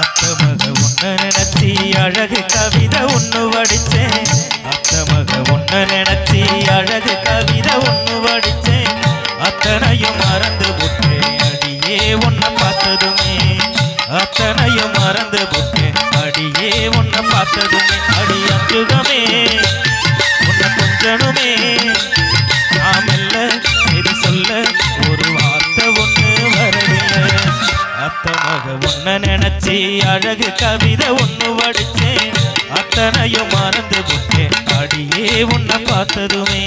அத்தமக உன்ன நினைச்சி அழகு கவிதை ஒண்ணு வடிச்சேன். அத்தமக உன்ன நினைச்சி அழகு கவிதை ஒண்ணு வடிச்சேன். அத்தனையும் மறந்து புட்டேன் அடியே உன்னை பார்த்ததுமே. அத்தனையும் மறந்து புட்டேன் அடியே உன்னை பார்த்ததுமே. அடி அஞ்சுகமே உன்னை கொஞ்சனுமே. நாமெல்ல இது சொல்ல ஒரு வார்த்தை ஒண்ணு வரவில்லை. அத்தமக உன்ன நினைச்சி அழகு கவிதை ஒண்ணு வடிச்சேன். அத்தனையும் மறந்து புட்டேன் அடியே உன்னை பார்த்ததுமே.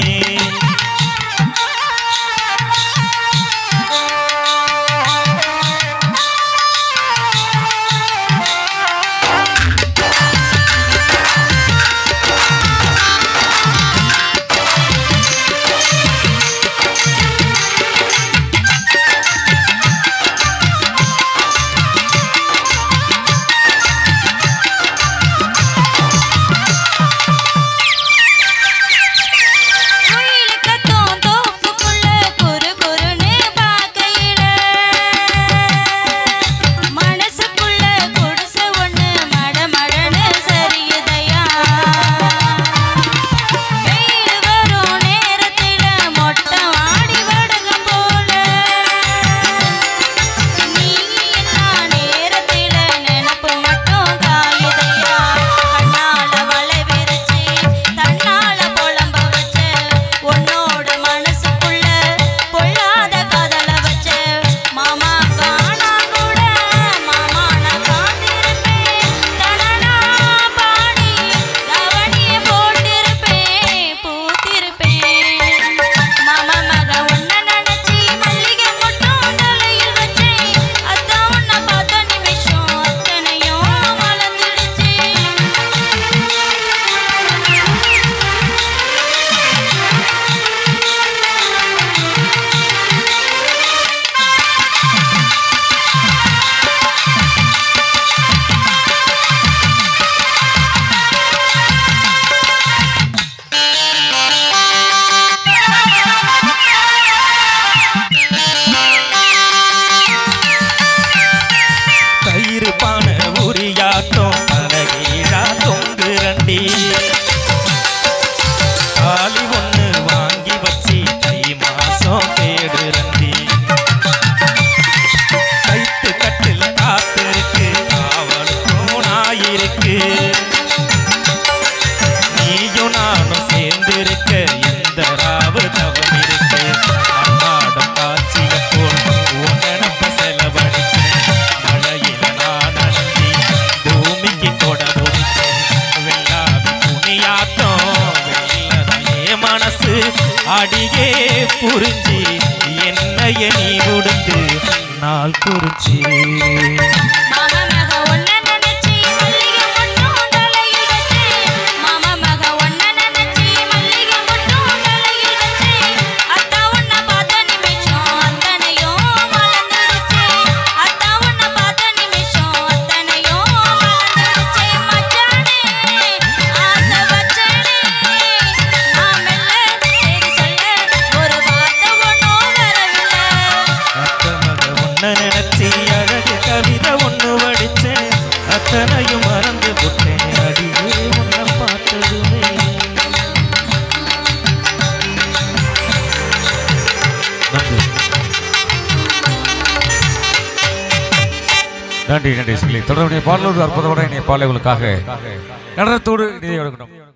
காலி ஒண்ணு வாங்கி வச்சி தை மாசம் தேடுறண்டி. கைத்து கட்டில் காத்திருக்கு காவலுக்கும் நாயிருக்கு. நீயும் நானும் சேர்ந்திருக்க எந்த ராவு தவம் இருக்கு. அன்னாடம் காட்சிய போல் உன்னப்ப செலவழிச்சேன். மழையில நான் நடந்தி பூமிக்கு கொட முடிச்சேன். வெள்ளாவி துணியாட்டம் மனசு அடியே புரிஞ்சி என்னைய நீ கொடுத்து நாள் குறிச்சி. அத்தனையும் மறந்து புட்டேன் அடியே உன்னை பார்த்ததுமே. நன்றி நன்றி சொல்லி தொடர்புடைய பாடலோடு அற்புதமான பாடல்களுக்காக நடனத்தோடு நிதி வழங்கணும்.